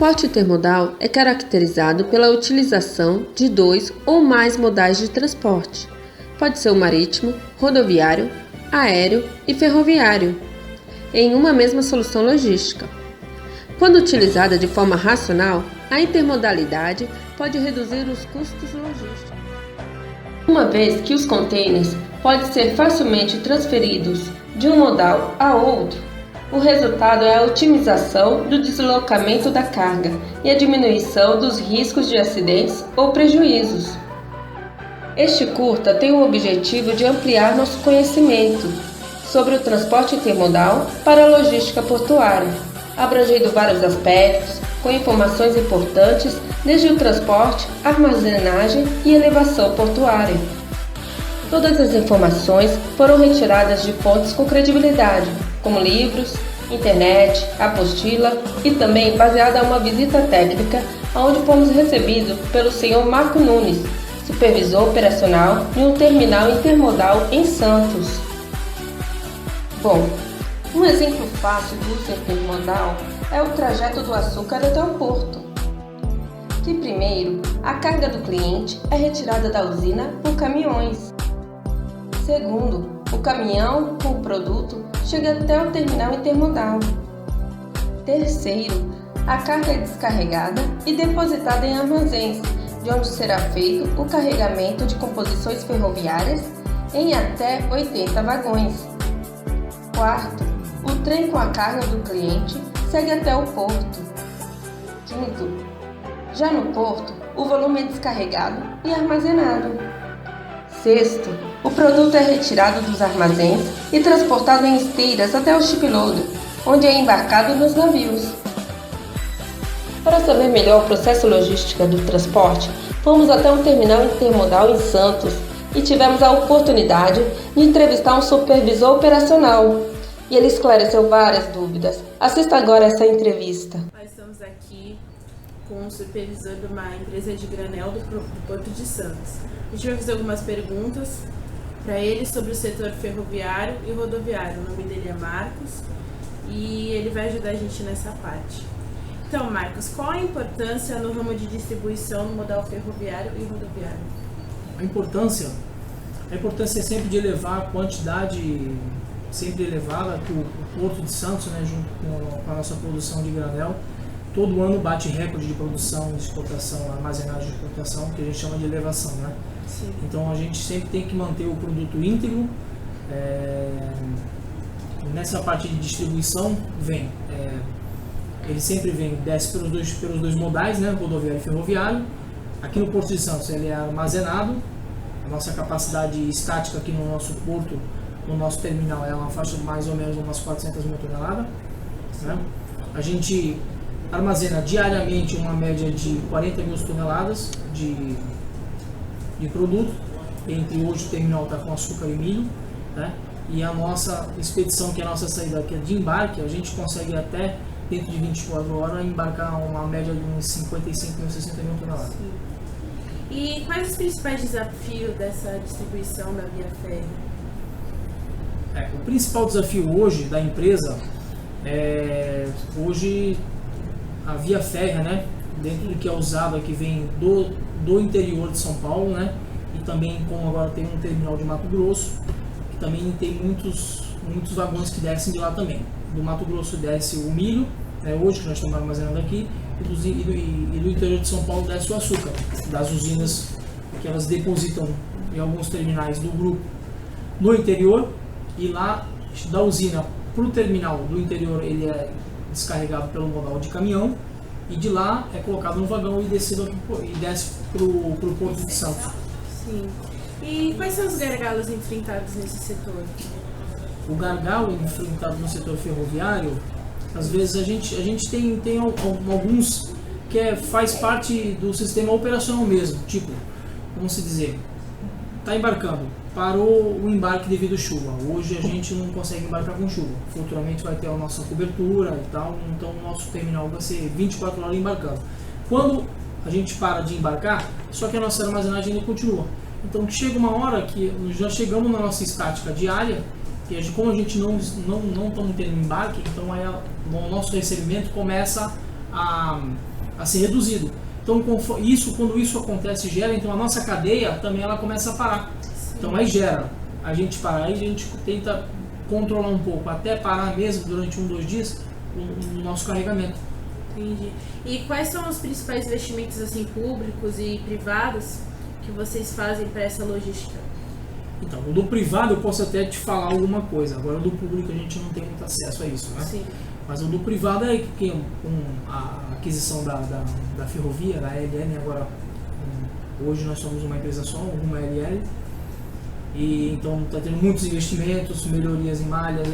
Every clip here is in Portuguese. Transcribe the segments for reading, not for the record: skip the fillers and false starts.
transporte intermodal é caracterizado pela utilização de 2 ou mais modais de transporte. Pode ser o marítimo, rodoviário, aéreo e ferroviário, em uma mesma solução logística. Quando utilizada de forma racional, a intermodalidade pode reduzir os custos logísticos. Uma vez que os contêineres podem ser facilmente transferidos de um modal a outro, o resultado é a otimização do deslocamento da carga e a diminuição dos riscos de acidentes ou prejuízos. Este curta tem o objetivo de ampliar nosso conhecimento sobre o transporte intermodal para a logística portuária, abrangendo vários aspectos, com informações importantes desde o transporte, armazenagem e elevação portuária. Todas as informações foram retiradas de fontes com credibilidade, como livros, internet, apostila e também baseada em uma visita técnica onde fomos recebidos pelo Sr. Marco Nunes, supervisor operacional de um terminal intermodal em Santos. Bom, um exemplo fácil do uso intermodal é o trajeto do açúcar até o porto. Que primeiro, a carga do cliente é retirada da usina por caminhões. Segundo, o caminhão com o produto chega até o terminal intermodal. Terceiro, a carga é descarregada e depositada em armazéns, de onde será feito o carregamento de composições ferroviárias em até 80 vagões. Quarto, o trem com a carga do cliente segue até o porto. Quinto, já no porto, o volume é descarregado e armazenado. Sexto, o produto é retirado dos armazéns e transportado em esteiras até o shiploader, onde é embarcado nos navios. Para saber melhor o processo logístico do transporte, fomos até um terminal intermodal em Santos e tivemos a oportunidade de entrevistar um supervisor operacional. E ele esclareceu várias dúvidas. Assista agora essa entrevista. Nós estamos aqui com um supervisor de uma empresa de granel do Porto de Santos. A gente vai fazer algumas perguntas para ele sobre o setor ferroviário e rodoviário. O nome dele é Marcos e ele vai ajudar a gente nessa parte. Então, Marcos, qual a importância no ramo de distribuição no modal ferroviário e rodoviário? A importância é sempre de elevar a quantidade, sempre elevada, que o Porto de Santos, né, junto com a nossa produção de granel, todo ano bate recorde de produção, de exportação, armazenagem de exportação, que a gente chama de elevação, né? Sim. Então a gente sempre tem que manter o produto íntegro. Nessa parte de distribuição ele sempre desce pelos dois modais, né, rodoviário e ferroviário. Aqui no Porto de Santos ele é armazenado. A nossa capacidade estática aqui no nosso porto, no nosso terminal, é uma faixa de mais ou menos umas 400 mil toneladas. Né? A gente armazena diariamente uma média de 40 mil toneladas de produto. Entre hoje o terminal está com açúcar e milho, né? E a nossa expedição, que é a nossa saída aqui de embarque, a gente consegue até dentro de 24 horas embarcar uma média de uns 55 mil, 60 mil toneladas. Sim. E quais os principais desafios dessa distribuição da via férrea? O principal desafio hoje da empresa é a via férrea, né? Dentro do que é usado aqui, vem do interior de São Paulo, né? E também, como agora tem um terminal de Mato Grosso, que também tem muitos vagões que descem de lá também. Do Mato Grosso desce o milho, né, hoje que nós estamos armazenando aqui, e do interior de São Paulo desce o açúcar, das usinas que elas depositam em alguns terminais do grupo no interior, e lá da usina para o terminal do interior ele é descarregado pelo modal de caminhão, e de lá é colocado no vagão e desce para o Porto de Santos. Sim. E quais são os gargalos enfrentados nesse setor? O gargalo enfrentado no setor ferroviário, às vezes a gente tem alguns que faz parte do sistema operacional mesmo, tipo, vamos dizer, está embarcando, parou o embarque devido à chuva, hoje a gente não consegue embarcar com chuva, futuramente vai ter a nossa cobertura e tal, então o nosso terminal vai ser 24 horas embarcando. Quando a gente para de embarcar, só que a nossa armazenagem ainda continua, então chega uma hora que já chegamos na nossa estática diária, e como a gente não estamos tendo embarque, então aí o nosso recebimento começa a a ser reduzido. Então, quando isso acontece, gera, então a nossa cadeia também ela começa a parar. Sim. Então aí gera, a gente para, aí a gente tenta controlar um pouco, até parar mesmo durante 1-2 dias o nosso carregamento. Entendi. E quais são os principais investimentos assim, públicos e privados que vocês fazem para essa logística? Então, o do privado eu posso até te falar alguma coisa, agora o do público a gente não tem muito acesso a isso, né? Sim. Mas o do privado é que a aquisição da ferrovia, da LN, agora hoje nós somos uma empresa só, uma LL, e então está tendo muitos investimentos, melhorias em malhas,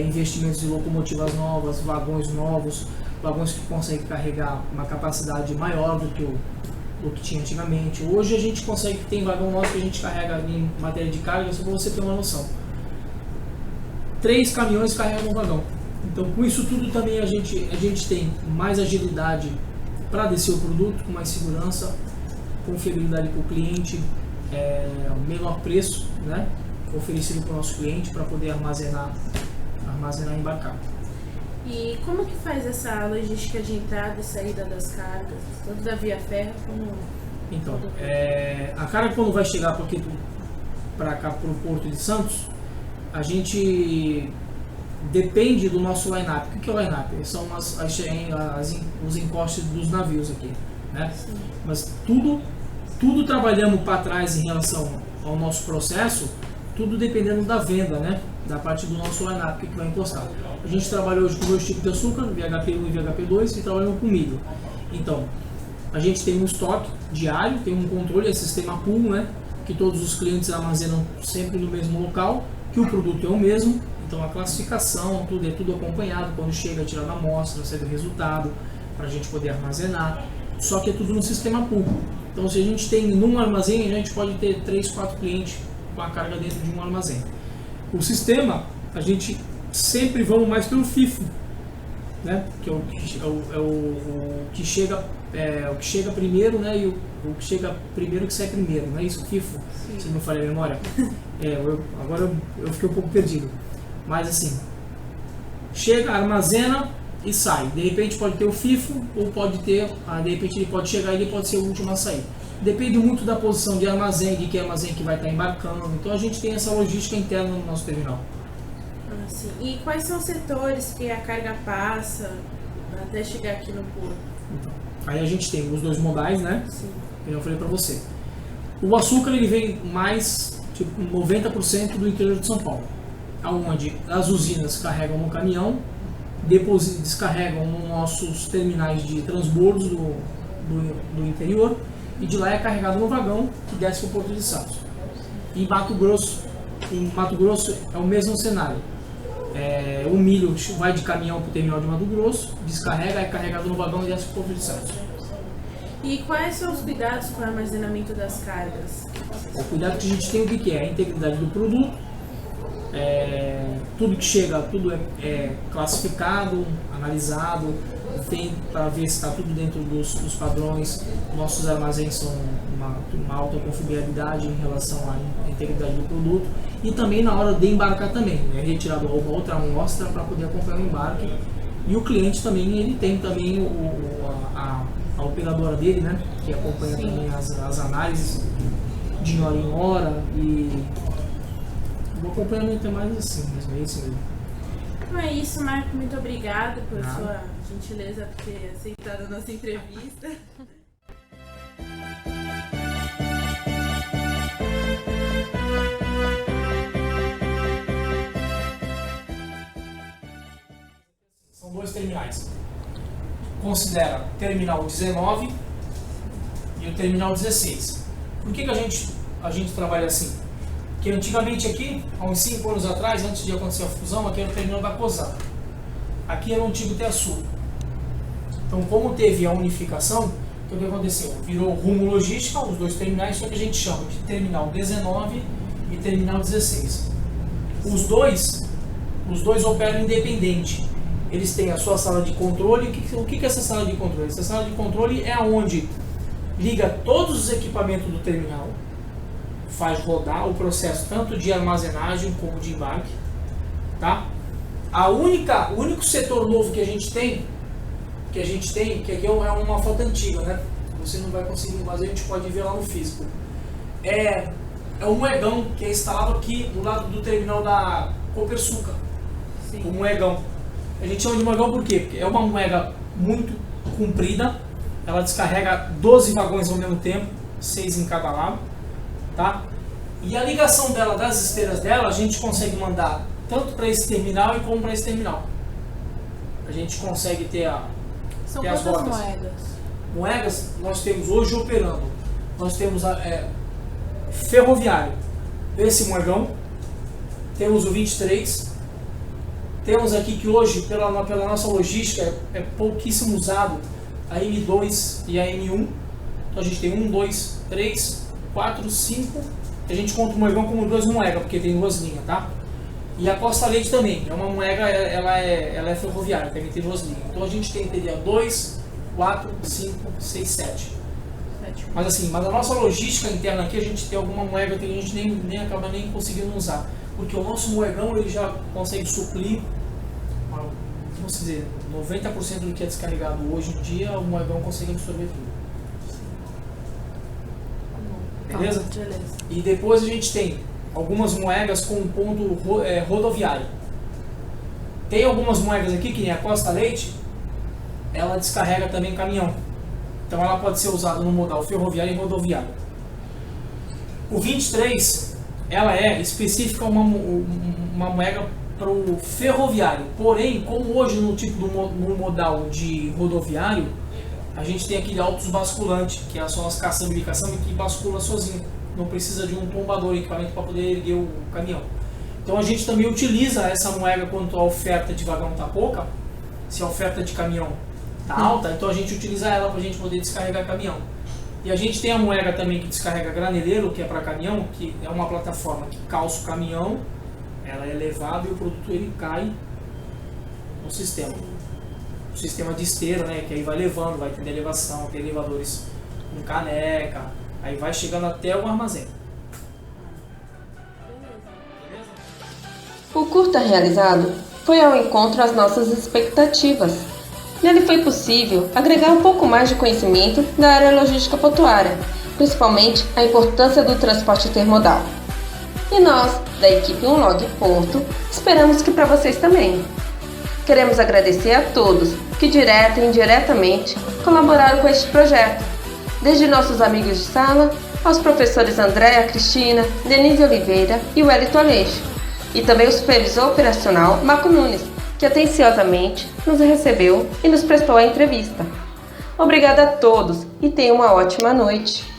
investimentos em locomotivas novas, vagões novos, vagões que conseguem carregar uma capacidade maior do que tinha antigamente. Hoje a gente consegue, tem vagão nosso que a gente carrega em matéria de carga, só para você ter uma noção. 3 caminhões carregam um vagão. Então com isso tudo também a gente tem mais agilidade para descer o produto, com mais segurança, confiabilidade para o cliente, o menor preço, né, oferecido para o nosso cliente para poder armazenar e embarcar. E como que faz essa logística de entrada e saída das cargas, tanto da via férrea como... Então, a carga quando vai chegar para cá, para o Porto de Santos, a gente depende do nosso line-up. O que é o line-up? São os encostes dos navios aqui, né? Sim. Mas tudo trabalhamos para trás em relação ao nosso processo, tudo dependendo da venda, né? Da parte do nosso line-up que vai encostar. A gente trabalha hoje com 2 tipos de açúcar, VHP1 e VHP2, e trabalhamos com milho. Então, a gente tem um estoque diário, tem um controle, sistema pool, né? Que todos os clientes armazenam sempre no mesmo local, que o produto é o mesmo. Então a classificação, tudo é tudo acompanhado, quando chega tirando a amostra, recebe o resultado, para a gente poder armazenar. Só que é tudo no sistema pool. Então se a gente tem num armazém, a gente pode ter 3, 4 clientes com a carga dentro de um armazém. O sistema, a gente sempre vamos mais pelo FIFO, né? Que é o que chega primeiro, né? E o que chega primeiro que sai primeiro, não é isso? FIFO, sim. Se não me falha a memória. Agora eu fiquei um pouco perdido. Mas assim, chega, armazena e sai. De repente pode ter o FIFO ou pode ter, de repente ele pode chegar e ele pode ser o último a sair. Depende muito da posição de armazém, de que armazém que vai estar embarcando. Então a gente tem essa logística interna no nosso terminal. Sim. E quais são os setores que a carga passa até chegar aqui no porto? Então, aí a gente tem os 2 modais, né? Sim. Que eu falei para você. O açúcar ele vem mais, tipo, 90% do interior de São Paulo, aonde as usinas carregam no caminhão, depois descarregam nos nossos terminais de transbordos do interior, e de lá é carregado no vagão que desce para o Porto de Santos. Em Mato Grosso é o mesmo cenário. O milho vai de caminhão para o terminal de Mato Grosso, descarrega, é carregado no vagão e desce para o Porto de Santos. E quais são os cuidados com o armazenamento das cargas? O cuidado que a gente tem, o que é? A integridade do produto, tudo que chega, tudo é classificado, analisado, tem para ver se está tudo dentro dos padrões. Nossos armazéns são uma alta confiabilidade em relação à integridade do produto, e também na hora de embarcar também, é retirado uma outra amostra para poder acompanhar o embarque. E o cliente também, ele tem também a operadora dele, né, que acompanha, sim, também as análises de hora em hora, e o acompanhamento é mais assim mesmo, é isso mesmo. Então é isso, Marco, muito obrigado por sua gentileza por ter aceitado a nossa entrevista. São 2 terminais. Considera o terminal 19 e o terminal 16. Por que a gente trabalha assim? Porque antigamente aqui, há uns 5 anos atrás, antes de acontecer a fusão, aqui era o terminal da COSAN. Aqui era o antigo TEASUL. Então, como teve a unificação, o que aconteceu? Virou Rumo Logística, os 2 terminais, só que a gente chama de terminal 19 e terminal 16. Os dois operam independente. Eles têm a sua sala de controle. O que é essa sala de controle? Essa sala de controle é onde liga todos os equipamentos do terminal, faz rodar o processo tanto de armazenagem como de embarque, tá? O único setor novo que a gente tem, que a gente tem, que aqui é uma foto antiga, né? Você não vai conseguir, mas a gente pode ver lá no físico. É um moegão que é instalado aqui do lado do terminal da Copersucar. O moegão. A gente chama de moegão por quê? Porque é uma moega muito comprida, ela descarrega 12 vagões ao mesmo tempo, 6 em cada lado, tá? E a ligação dela, das esteiras dela, a gente consegue mandar tanto para esse terminal e como para esse terminal. A gente consegue ter São as quantas rodas. Moedas nós temos hoje operando. Nós temos ferroviário, esse moegão, temos o 23, temos aqui que hoje, pela nossa logística, é pouquíssimo usado a M2 e a M1. Então a gente tem 1, 2, 3, 4, 5. A gente conta o moegão como 2 moegas, porque tem 2 linhas, tá? E a Costa Leite também, é uma moega, ela é ferroviária, também tem 2 linhas. Então a gente teria 2, 4, 5, 6, 7. Mas a nossa logística interna aqui, a gente tem alguma moeda que a gente nem acaba nem conseguindo usar. Porque o nosso moegão ele já consegue suprir, vamos dizer, 90% do que é descarregado hoje em dia, o moegão consegue absorver tudo. Beleza? E depois a gente tem algumas moedas com ponto rodoviário. Tem algumas moedas aqui, que nem a Costa Leite, ela descarrega também caminhão. Então ela pode ser usada no modal ferroviário e rodoviário. O 23, ela é específica uma moeda para o ferroviário. Porém, como hoje no tipo no modal de rodoviário, a gente tem aquele autos basculante, que são as caçambas de caçamba que bascula sozinho. Não precisa de um tombador, equipamento para poder erguer o caminhão. Então a gente também utiliza essa moeda quando a oferta de vagão está pouca. Se a oferta de caminhão está alta, então a gente utiliza ela para a gente poder descarregar caminhão. E a gente tem a moeda também que descarrega graneleiro, que é para caminhão, que é uma plataforma que calça o caminhão, ela é elevada e o produto ele cai no sistema. O sistema de esteira, né, que aí vai levando, vai tendo elevação, tem elevadores com caneca, aí vai chegando até o armazém. O curta realizado foi ao encontro às nossas expectativas. Nele foi possível agregar um pouco mais de conhecimento da área logística portuária, principalmente a importância do transporte intermodal. E nós, da equipe Unlog Porto, esperamos que para vocês também. Queremos agradecer a todos que direta e indiretamente colaboraram com este projeto, desde nossos amigos de sala aos professores Andréa Cristina, Denise Oliveira e Wellington Aleixo, e também o supervisor operacional Marco Nunes, que atenciosamente nos recebeu e nos prestou a entrevista. Obrigada a todos e tenham uma ótima noite.